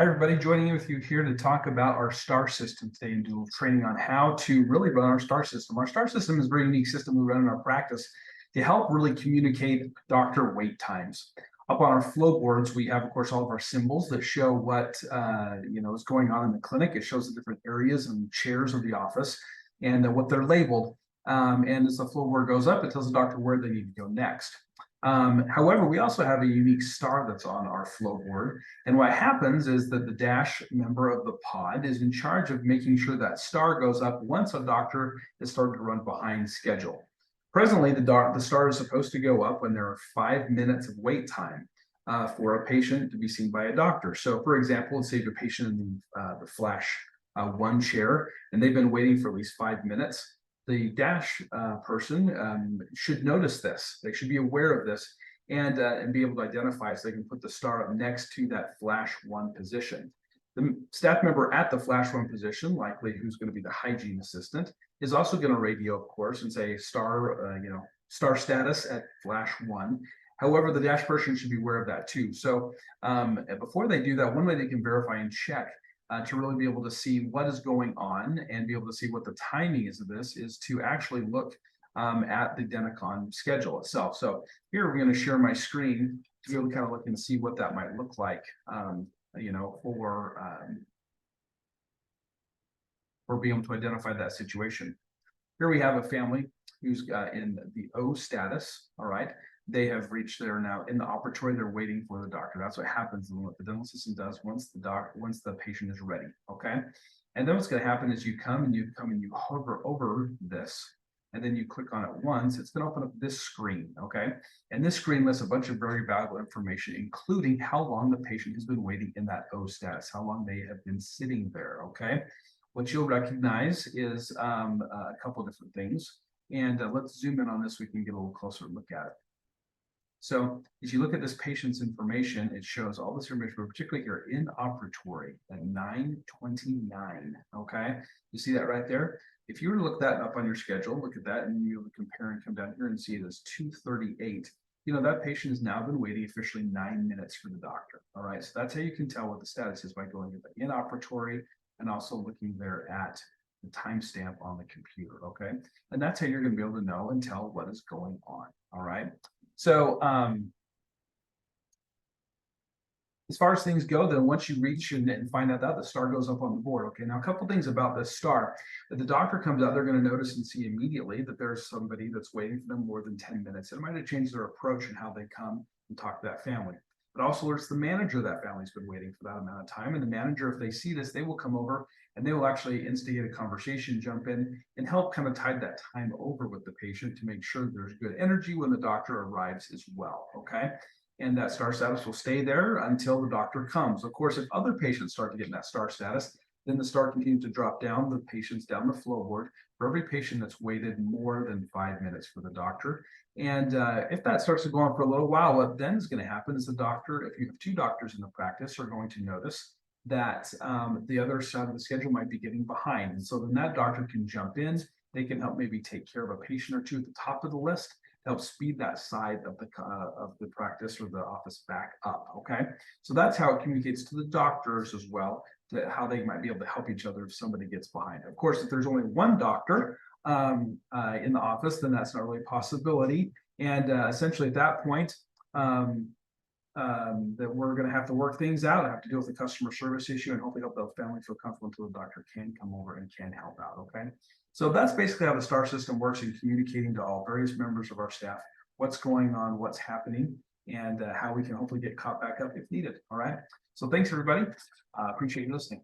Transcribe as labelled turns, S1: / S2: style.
S1: Hi, everybody. Joining in with you here to talk about our STAR system today and do a little training on how to really run our STAR system. Our STAR system is a very unique system we run in our practice to help really communicate doctor wait times. Up on our flow boards, we have, of course, all of our symbols that show what is going on in the clinic. It shows the different areas and chairs of the office and what they're labeled. And as the flow board goes up, it tells the doctor where they need to go next. However, we also have a unique star that's on our flow board. And what happens is that the DASH member of the pod is in charge of making sure that star goes up once a doctor is started to run behind schedule. Presently, the star is supposed to go up when there are 5 minutes of wait time for a patient to be seen by a doctor. So, for example, let's say you have a patient in the Flash 1 chair, and they've been waiting for at least 5 minutes. The DASH person should notice this. They should be aware of this and be able to identify, so they can put the star up next to that Flash 1 position. The staff member at the Flash 1 position, likely who's going to be the hygiene assistant, is also going to radio, of course, and say star status at Flash 1. However, the DASH person should be aware of that too. So before they do that, one way they can verify and check to really be able to see what is going on and be able to see what the timing is of this is to actually look at the Denticon schedule itself. So here we're going to share my screen to be able to kind of look and see what that might look like, for being able to identify that situation. Here we have a family who's in the O status. All right. They have reached there now in the operatory. They're waiting for the doctor. That's what happens and what the dental system does once the patient is ready. Okay. And then what's going to happen is you come and you hover over this, and then you click on it once. It's going to open up this screen. Okay. And this screen lists a bunch of very valuable information, including how long the patient has been waiting in that O status, how long they have been sitting there. Okay. What you'll recognize is a couple different things. And let's zoom in on this so we can get a little closer look at it. So as you look at this patient's information, it shows all this information, but particularly here in operatory at 9:29. Okay, you see that right there? If you were to look that up on your schedule, look at that, and you compare and come down here and see it as 2:38. That patient has now been waiting officially 9 minutes for the doctor. All right, so that's how you can tell what the status is by going to the in operatory and also looking there at the timestamp on the computer. Okay, and that's how you're going to be able to know and tell what is going on. All right. So as far as things go, then once you reach and find out that, the star goes up on the board. Okay, now a couple things about this star. If the doctor comes out, they're going to notice and see immediately that there's somebody that's waiting for them more than 10 minutes. It might have changed their approach and how they come and talk to that family. It also alerts the manager that family's been waiting for that amount of time. And the manager, if they see this, they will come over and they will actually instigate a conversation, jump in, and help kind of tide that time over with the patient to make sure there's good energy when the doctor arrives as well. Okay. And that star status will stay there until the doctor comes. Of course, if other patients start to get in that star status, then the star continues to drop down the patients down the flow board for every patient that's waited more than 5 minutes for the doctor. And if that starts to go on for a little while, what then is going to happen is the doctor, if you have 2 doctors in the practice, are going to notice that the other side of the schedule might be getting behind. And so then that doctor can jump in. They can help maybe take care of a patient or two at the top of the list to help speed that side of the practice or the office back up. Okay, so that's how it communicates to the doctors as well, to how they might be able to help each other if somebody gets behind. Of course, if there's only one doctor in the office, then that's not really a possibility. And essentially at that point, that we're going to have to work things out. I have to deal with the customer service issue and hopefully help the family feel comfortable until the doctor can come over and can help out. Okay. So that's basically how the STAR system works in communicating to all various members of our staff what's going on, what's happening, and how we can hopefully get caught back up if needed. All right. So thanks, everybody. Appreciate you listening.